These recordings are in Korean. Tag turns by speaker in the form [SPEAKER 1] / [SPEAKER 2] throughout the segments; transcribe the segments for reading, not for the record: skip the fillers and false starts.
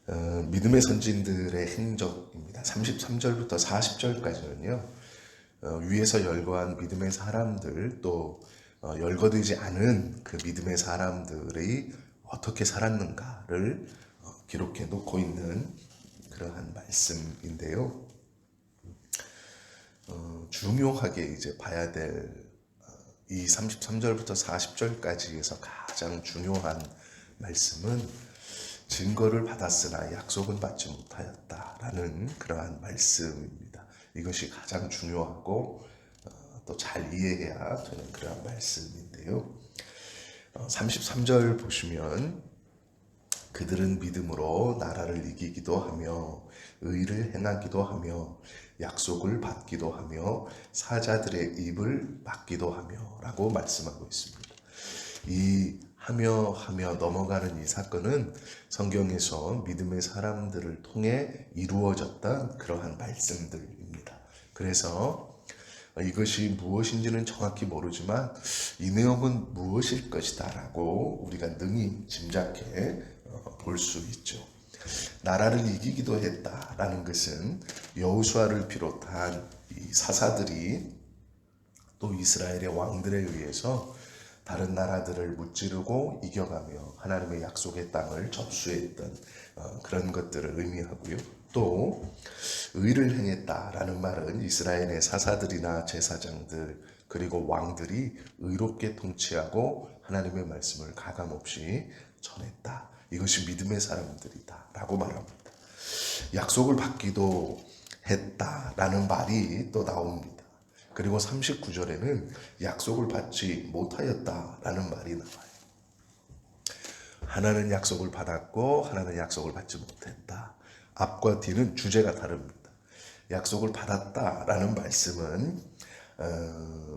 [SPEAKER 1] 믿음의 선진들의 행적입니다. 33절부터 40절까지는요. 위에서 열거한 믿음의 사람들 또 열거되지 않은 그 믿음의 사람들이 어떻게 살았는가를 기록해 놓고 있는 그러한 말씀인데요. 중요하게 이제 봐야 될 이 33절부터 40절까지에서 가장 중요한 말씀은 증거를 받았으나 약속은 받지 못하였다라는 그러한 말씀입니다. 이것이 가장 중요하고 또 잘 이해해야 되는 그러한 말씀인데요. 33절 보시면 그들은 믿음으로 나라를 이기기도 하며 의를 행하기도 하며 약속을 받기도 하며 사자들의 입을 막기도 하며 라고 말씀하고 있습니다. 이 하며 넘어가는 이 사건은 성경에서 믿음의 사람들을 통해 이루어졌던 그러한 말씀들입니다. 그래서 이것이 무엇인지는 정확히 모르지만 이 내용은 무엇일 것이다 라고 우리가 능히 짐작해 볼 수 있죠. 나라를 이기기도 했다라는 것은 여호수아를 비롯한 이 사사들이 또 이스라엘의 왕들에 의해서 다른 나라들을 무찌르고 이겨가며 하나님의 약속의 땅을 접수했던 그런 것들을 의미하고요. 또 의를 행했다라는 말은 이스라엘의 사사들이나 제사장들 그리고 왕들이 의롭게 통치하고 하나님의 말씀을 가감없이 전했다. 이것이 믿음의 사람들이다 라고 말합니다. 약속을 받기도 했다라는 말이 또 나옵니다. 그리고 39절에는 약속을 받지 못하였다라는 말이 나와요. 하나는 약속을 받았고 하나는 약속을 받지 못했다. 앞과 뒤는 주제가 다릅니다. 약속을 받았다라는 말씀은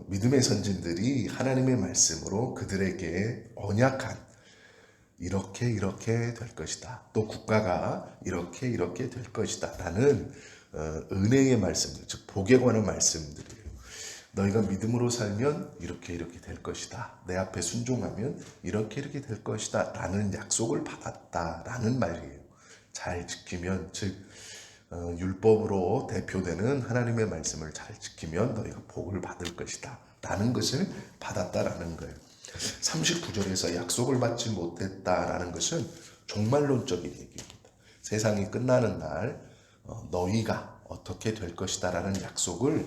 [SPEAKER 1] 믿음의 선진들이 하나님의 말씀으로 그들에게 언약한 이렇게 될 것이다. 또 국가가 이렇게 될 것이다. 라는 은혜의 말씀들, 즉 복에 관한 말씀들이에요. 너희가 믿음으로 살면 이렇게 될 것이다. 내 앞에 순종하면 이렇게 될 것이다. 라는 약속을 받았다라는 말이에요. 잘 지키면, 즉 율법으로 대표되는 하나님의 말씀을 잘 지키면 너희가 복을 받을 것이다. 라는 것을 받았다라는 거예요. 39절에서 약속을 받지 못했다라는 것은 종말론적인 얘기입니다. 세상이 끝나는 날 너희가 어떻게 될 것이다 라는 약속을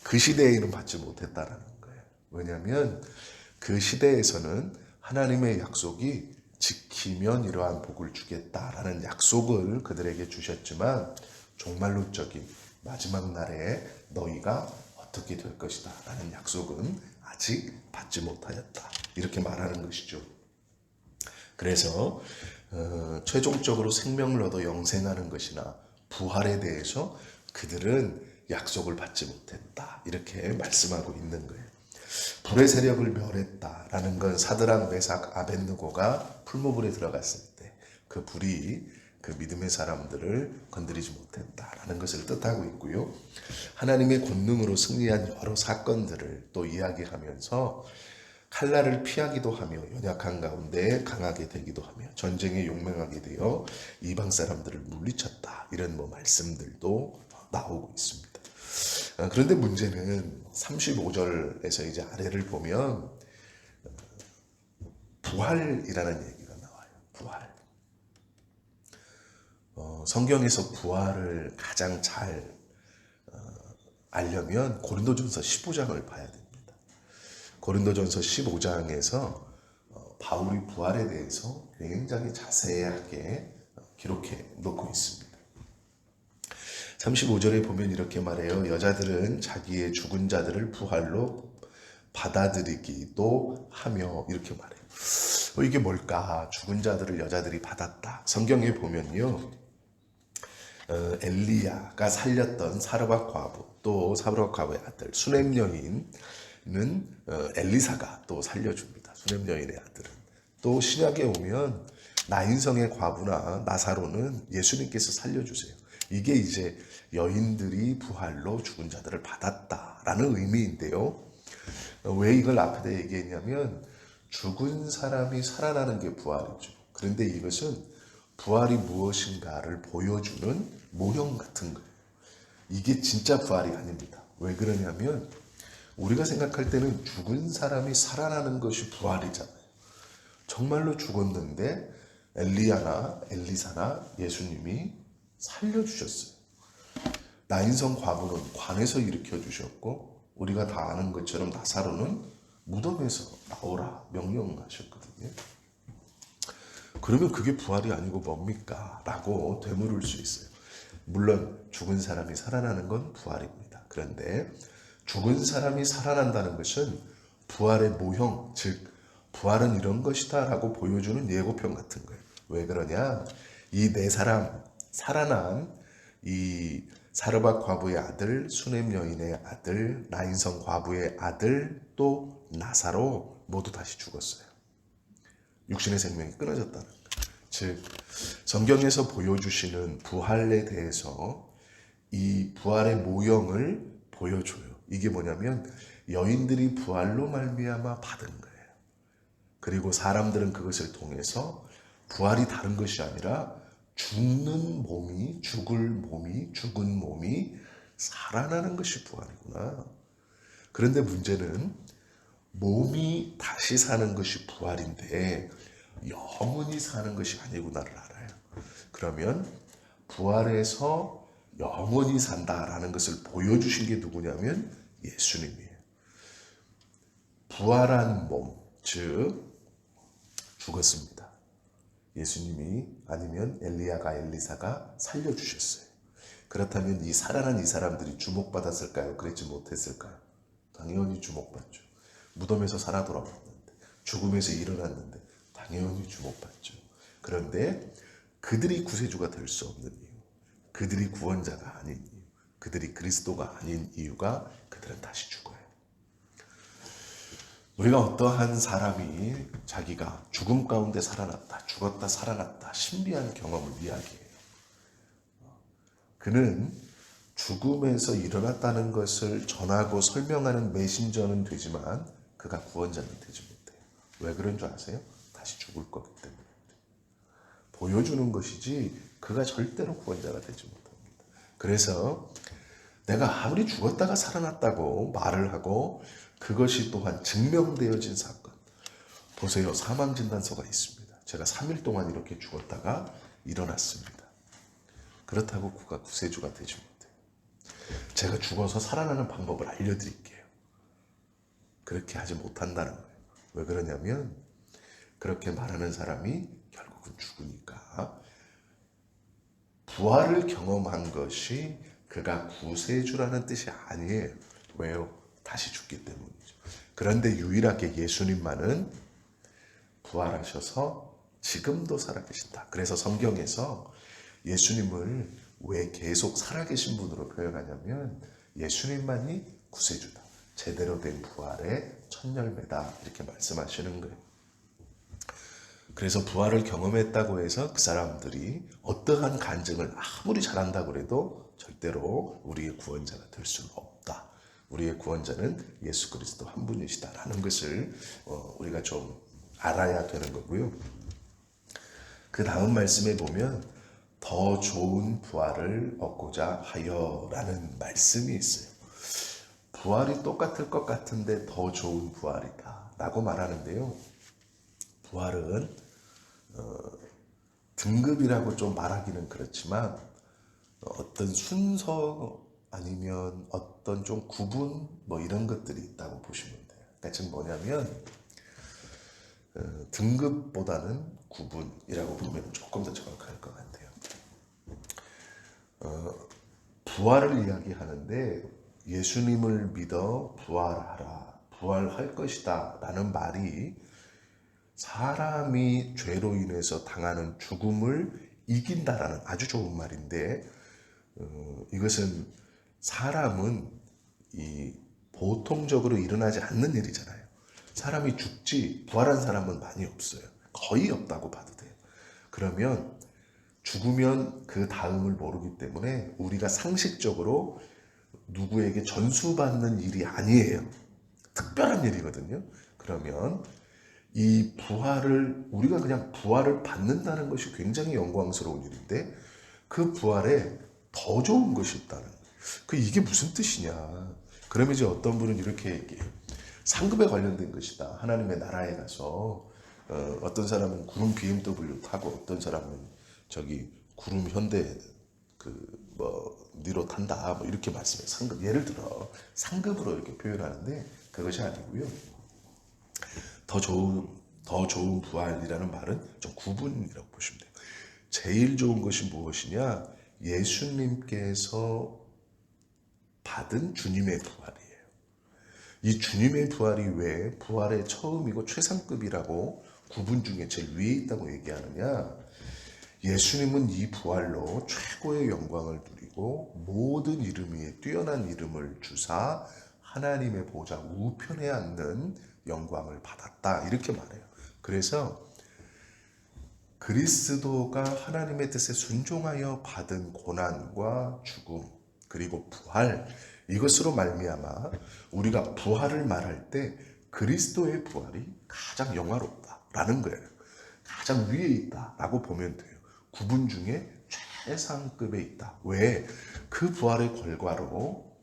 [SPEAKER 1] 그 시대에는 받지 못했다라는 거예요. 왜냐하면 그 시대에서는 하나님의 약속이 지키면 이러한 복을 주겠다라는 약속을 그들에게 주셨지만 종말론적인 마지막 날에 너희가 어떻게 될 것이다 라는 약속은 아직 받지 못하였다. 이렇게 말하는 것이죠. 그래서 최종적으로 생명을 얻어 영생하는 것이나 부활에 대해서 그들은 약속을 받지 못했다. 이렇게 말씀하고 있는 거예요. 불의 세력을 멸했다라는 건 사드락, 메삭, 아벳느고가 풀무불에 들어갔을 때 그 불이 그 믿음의 사람들을 건드리지 못했다라는 것을 뜻하고 있고요. 하나님의 권능으로 승리한 여러 사건들을 또 이야기하면서 칼날을 피하기도 하며 연약한 가운데 강하게 되기도 하며 전쟁에 용맹하게 되어 이방 사람들을 물리쳤다. 이런 말씀들도 나오고 있습니다. 그런데 문제는 35절에서 이제 아래를 보면 부활이라는 얘기가 나와요. 부활. 성경에서 부활을 가장 잘 알려면 고린도전서 15장을 봐야 됩니다. 고린도전서 15장에서 바울이 부활에 대해서 굉장히 자세하게 기록해 놓고 있습니다. 35절에 보면 이렇게 말해요. 여자들은 자기의 죽은 자들을 부활로 받아들이기도 하며 이렇게 말해요. 이게 뭘까? 죽은 자들을 여자들이 받았다. 성경에 보면요. 엘리야가 살렸던 사르밧 과부, 또 사르밧 과부의 아들 수넴 여인은 엘리사가 또 살려줍니다. 수넴 여인의 아들은. 또 신약에 오면 나인성의 과부나 나사로는 예수님께서 살려주세요. 이게 이제 여인들이 부활로 죽은 자들을 받았다라는 의미인데요. 왜 이걸 앞에다 얘기했냐면 죽은 사람이 살아나는 게 부활이죠. 그런데 이것은 부활이 무엇인가를 보여주는 모형 같은 거예요. 이게 진짜 부활이 아닙니다. 왜 그러냐면 우리가 생각할 때는 죽은 사람이 살아나는 것이 부활이잖아요. 정말로 죽었는데 엘리야나 엘리사나 예수님이 살려주셨어요. 나인성 과부는 관에서 일으켜 주셨고 우리가 다 아는 것처럼 나사로는 무덤에서 나오라 명령하셨거든요. 그러면 그게 부활이 아니고 뭡니까? 라고 되물을 수 있어요. 물론 죽은 사람이 살아나는 건 부활입니다. 그런데 죽은 사람이 살아난다는 것은 부활의 모형, 즉 부활은 이런 것이다 라고 보여주는 예고편 같은 거예요. 왜 그러냐? 이 네 사람 살아난 이 사르밧 과부의 아들, 수넴 여인의 아들, 나인성 과부의 아들, 또 나사로 모두 다시 죽었어요. 육신의 생명이 끊어졌다는 거예요. 즉 성경에서 보여주시는 부활에 대해서 이 부활의 모형을 보여줘요. 이게 뭐냐면 여인들이 부활로 말미암아 받은 거예요. 그리고 사람들은 그것을 통해서 부활이 다른 것이 아니라 죽는 몸이, 죽은 몸이 살아나는 것이 부활이구나. 그런데 문제는 몸이 다시 사는 것이 부활인데 영원히 사는 것이 아니구나를 알아요. 그러면 부활에서 영원히 산다라는 것을 보여주신 게 누구냐면 예수님이에요. 부활한 몸, 즉 죽었습니다. 예수님이 아니면 엘리야가 엘리사가 살려주셨어요. 그렇다면 이 살아난 이 사람들이 주목받았을까요? 그렇지 못했을까요? 당연히 주목받죠. 무덤에서 살아 돌아왔는데, 죽음에서 일어났는데 당연히 주목받죠. 그런데 그들이 구세주가 될 수 없는 이유, 그들이 구원자가 아닌 이유, 그들이 그리스도가 아닌 이유가 그들은 다시 죽어요. 우리가 어떠한 사람이 자기가 죽음 가운데 살아났다, 죽었다 살아났다 신비한 경험을 이야기해요. 그는 죽음에서 일어났다는 것을 전하고 설명하는 메신저는 되지만 그가 구원자는 되지 못해요. 왜 그런 줄 아세요? 다시 죽을 거기 때문에. 보여주는 것이지 그가 절대로 구원자가 되지 못합니다. 그래서 내가 아무리 죽었다가 살아났다고 말을 하고 그것이 또한 증명되어진 사건. 보세요. 사망진단서가 있습니다. 제가 3일 동안 이렇게 죽었다가 일어났습니다. 그렇다고 그가 구세주가 되지 못해요. 제가 죽어서 살아나는 방법을 알려드릴게요. 그렇게 하지 못한다는 거예요. 왜 그러냐면 그렇게 말하는 사람이 결국은 죽으니까 부활을 경험한 것이 그가 구세주라는 뜻이 아니에요. 왜요? 다시 죽기 때문이죠. 그런데 유일하게 예수님만은 부활하셔서 지금도 살아계신다. 그래서 성경에서 예수님을 왜 계속 살아계신 분으로 표현하냐면 예수님만이 구세주다. 제대로 된 부활의 첫 열매다. 이렇게 말씀하시는 거예요. 그래서 부활을 경험했다고 해서 그 사람들이 어떠한 간증을 아무리 잘한다고 해도 절대로 우리의 구원자가 될 수는 없다. 우리의 구원자는 예수 그리스도 한 분이시다라는 것을 우리가 좀 알아야 되는 거고요. 그 다음 말씀에 보면 더 좋은 부활을 얻고자 하여라는 말씀이 있어요. 부활이 똑같을 것 같은데 더 좋은 부활이다 라고 말하는데요. 부활은 등급이라고 좀 말하기는 그렇지만 어떤 순서 아니면 어떤 좀 구분 뭐 이런 것들이 있다고 보시면 돼요. 그러니까 지금 뭐냐면 등급보다는 구분이라고 보면 조금 더 정확할 것 같아요. 부활을 이야기하는데 예수님을 믿어 부활하라, 부활할 것이다 라는 말이 사람이 죄로 인해서 당하는 죽음을 이긴다라는 아주 좋은 말인데 이것은 사람은 보통적으로 일어나지 않는 일이잖아요. 사람이 죽지 부활한 사람은 많이 없어요. 거의 없다고 봐도 돼요. 그러면 죽으면 그 다음을 모르기 때문에 우리가 상식적으로 누구에게 전수받는 일이 아니에요. 특별한 일이거든요. 그러면 이 부활을 우리가 그냥 부활을 받는다는 것이 굉장히 영광스러운 일인데 그 부활에 더 좋은 것이 있다는 거예요. 이게 무슨 뜻이냐? 그러면 이제 어떤 분은 이렇게 얘기해요. 상급에 관련된 것이다. 하나님의 나라에 가서 어떤 사람은 구름 BMW 타고 어떤 사람은 저기 구름 현대 니로 탄다 뭐 이렇게 말씀해요. 상급 예를 들어 상급으로 이렇게 표현하는데 그것이 아니고요. 더 좋은 부활이라는 말은 좀 구분이라고 보시면 돼요. 제일 좋은 것이 무엇이냐? 예수님께서 받은 주님의 부활이에요. 이 주님의 부활이 왜 부활의 처음이고 최상급이라고 구분 중에 제일 위에 있다고 얘기하느냐? 예수님은 이 부활로 최고의 영광을 누리고 모든 이름 위에 뛰어난 이름을 주사 하나님의 보좌 우편에 앉는 영광을 받았다 이렇게 말해요. 그래서 그리스도가 하나님의 뜻에 순종하여 받은 고난과 죽음 그리고 부활 이것으로 말미암아 우리가 부활을 말할 때 그리스도의 부활이 가장 영화롭다라는 거예요. 가장 위에 있다라고 보면 돼요. 구분 중에 최상급에 있다. 왜? 그 부활의 결과로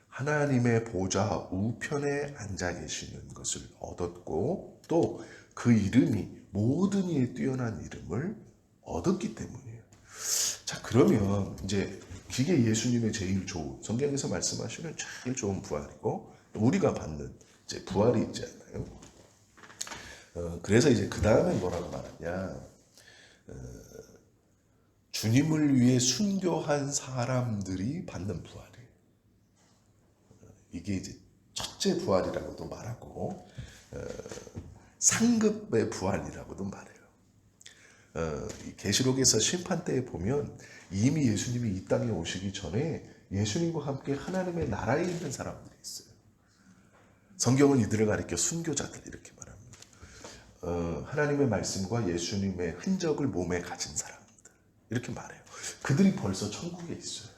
[SPEAKER 1] 하나님의 보좌 우편에 앉아 계시는 것을 얻었고 또 그 이름이 모든 이에 뛰어난 이름을 얻었기 때문이에요. 자, 그러면 이제 이게 예수님의 제일 좋은 성경에서 말씀하시는 제일 좋은 부활이고 우리가 받는 이제 부활이 있잖아요. 그래서 이제 그 다음에 뭐라고 말하냐? 주님을 위해 순교한 사람들이 받는 부활이에요. 이게 이제 첫째 부활이라고도 말하고 상급의 부활이라고도 말해요. 계시록에서 심판 때에 보면 이미 예수님이 이 땅에 오시기 전에 예수님과 함께 하나님의 나라에 있는 사람들이 있어요. 성경은 이들을 가리켜 순교자들 이렇게 말합니다. 하나님의 말씀과 예수님의 흔적을 몸에 가진 사람들 이렇게 말해요. 그들이 벌써 천국에 있어요.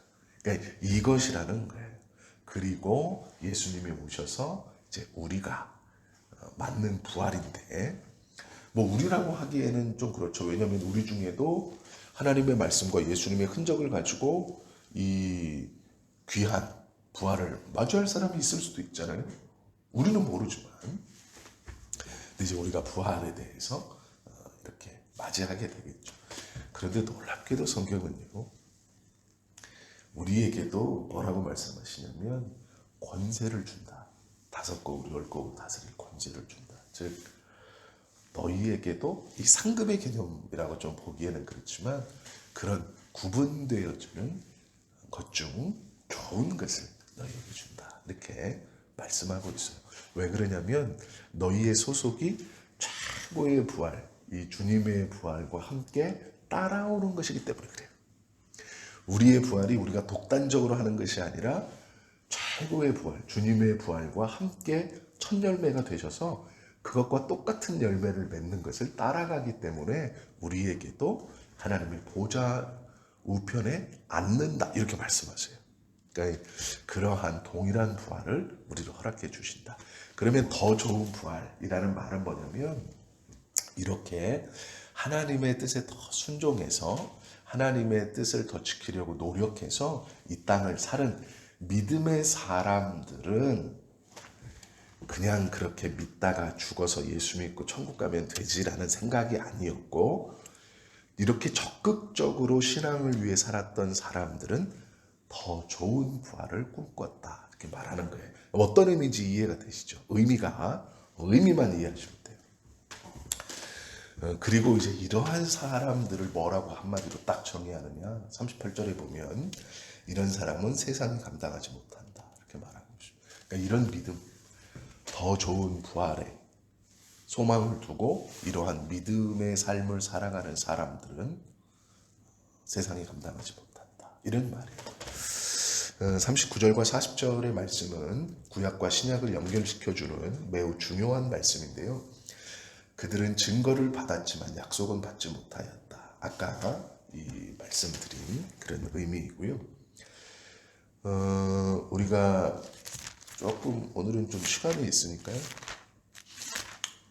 [SPEAKER 1] 그러니까 이것이라는 거예요. 그리고 예수님이 오셔서 이제 우리가 맞는 부활인데 뭐 우리라고 하기에는 좀 그렇죠. 왜냐하면 우리 중에도 하나님의 말씀과 예수님의 흔적을 가지고 이 귀한 부활을 마주할 사람이 있을 수도 있잖아요. 우리는 모르지만 근데 이제 우리가 부활에 대해서 이렇게 맞이하게 되겠죠. 그런데 놀랍게도 성경은요 우리에게도 뭐라고 말씀하시냐면 권세를 준다. 5거울 10거울 다스릴 권세를 준다. 즉 너희에게도 이 상급의 개념이라고 좀 보기에는 그렇지만 그런 구분되어지는 것 중 좋은 것을 너희에게 준다. 이렇게 말씀하고 있어요. 왜 그러냐면 너희의 소속이 최고의 부활, 이 주님의 부활과 함께 따라오는 것이기 때문에 그래요. 우리의 부활이 우리가 독단적으로 하는 것이 아니라 최고의 부활, 주님의 부활과 함께 첫 열매가 되셔서 그것과 똑같은 열매를 맺는 것을 따라가기 때문에 우리에게도 하나님의 보좌 우편에 앉는다 이렇게 말씀하세요. 그러니까 그러한 동일한 부활을 우리로 허락해 주신다. 그러면 더 좋은 부활이라는 말은 뭐냐면 이렇게 하나님의 뜻에 더 순종해서 하나님의 뜻을 더 지키려고 노력해서 이 땅을 사는 믿음의 사람들은 그냥 그렇게 믿다가 죽어서 예수 믿고 천국 가면 되지라는 생각이 아니었고 이렇게 적극적으로 신앙을 위해 살았던 사람들은 더 좋은 부활을 꿈꿨다 이렇게 말하는 거예요. 어떤 의미인지 이해가 되시죠? 의미만 이해하시면 돼요. 그리고 이제 이러한 사람들을 뭐라고 한마디로 딱 정의하느냐 38절에 보면 이런 사람은 세상이 감당하지 못한다 이렇게 말하고 있습니다. 그러니까 이런 믿음 더 좋은 부활에 소망을 두고 이러한 믿음의 삶을 살아가는 사람들은 세상이 감당하지 못한다 이런 말이에요. 39절과 40절의 말씀은 구약과 신약을 연결시켜주는 매우 중요한 말씀인데요. 그들은 증거를 받았지만 약속은 받지 못하였다. 아까 이 말씀드린 그런 의미이고요. 우리가 조금 오늘은 좀 시간이 있으니까요.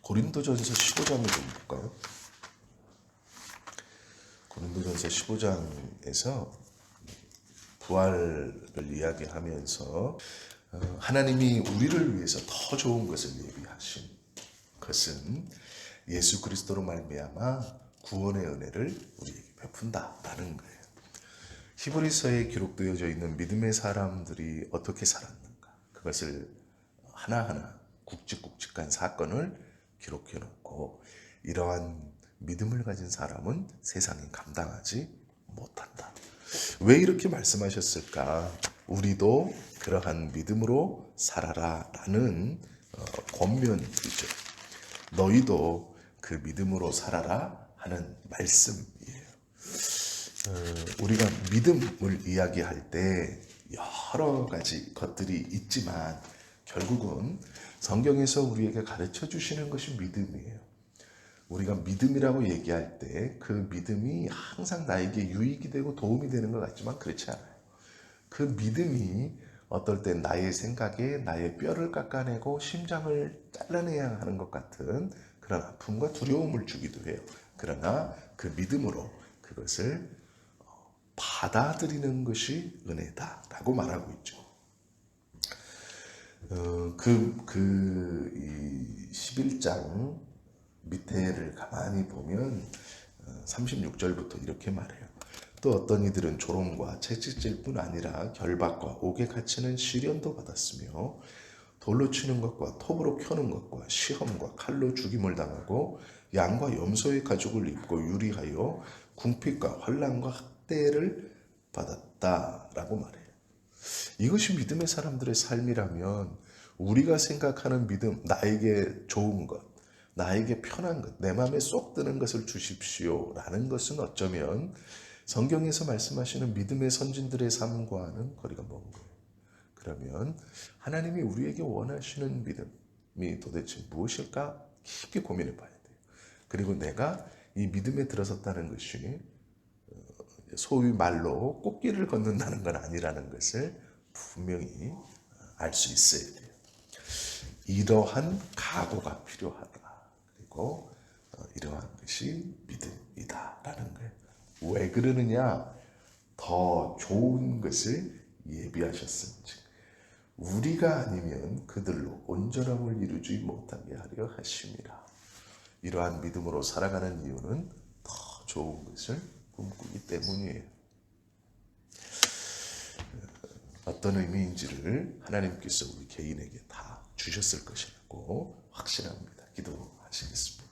[SPEAKER 1] 고린도전서 15장을 좀 볼까요? 고린도전서 15장에서 부활을 이야기하면서 하나님이 우리를 위해서 더 좋은 것을 예비하신 것은 예수 그리스도로 말미암아 구원의 은혜를 우리에게 베푼다라는 거예요. 히브리서에 기록되어져 있는 믿음의 사람들이 어떻게 살았는가, 그것을 하나하나 굵직굵직한 사건을 기록해 놓고, 이러한 믿음을 가진 사람은 세상이 감당하지 못한다. 왜 이렇게 말씀하셨을까? 우리도 그러한 믿음으로 살아라 라는 권면이죠. 너희도 그 믿음으로 살아라 하는 말씀이에요. 우리가 믿음을 이야기할 때 여러 가지 것들이 있지만 결국은 성경에서 우리에게 가르쳐 주시는 것이 믿음이에요. 우리가 믿음이라고 얘기할 때 그 믿음이 항상 나에게 유익이 되고 도움이 되는 것 같지만 그렇지 않아요. 그 믿음이 어떨 때 나의 생각에 나의 뼈를 깎아내고 심장을 잘라내야 하는 것 같은 그런 아픔과 두려움을 주기도 해요. 그러나 그 믿음으로 그것을 받아들이는 것이 은혜다라고 말하고 있죠. 이 11장 밑에를 가만히 보면 36절부터 이렇게 말해요. 또 어떤 이들은 조롱과 채찍질 뿐 아니라 결박과 옥에 갇히는 시련도 받았으며 돌로 치는 것과 톱으로 켜는 것과 시험과 칼로 죽임을 당하고 양과 염소의 가죽을 입고 유리하여 궁핍과 환난과 학대를 받았다라고 말해요. 이것이 믿음의 사람들의 삶이라면 우리가 생각하는 믿음, 나에게 좋은 것, 나에게 편한 것, 내 마음에 쏙 드는 것을 주십시오라는 것은 어쩌면 성경에서 말씀하시는 믿음의 선진들의 삶과는 거리가 먼 거예요. 그러면 하나님이 우리에게 원하시는 믿음이 도대체 무엇일까 깊게 고민해 봐야 돼요. 그리고 내가 이 믿음에 들어섰다는 것이 소위 말로 꽃길을 걷는다는 건 아니라는 것을 분명히 알 수 있어야 돼요. 이러한 각오가 필요하다. 그리고 이러한 것이 믿음이다라는 거예요. 왜 그러느냐? 더 좋은 것을 예비하셨은지. 우리가 아니면 그들로 온전함을 이루지 못하게 하려 하심이라. 이러한 믿음으로 살아가는 이유는 더 좋은 것을 꿈꾸기 때문이에요. 어떤 의미인지를 하나님께서 우리 개인에게 다 주셨을 것이라고 확신합니다. 기도하시겠습니다.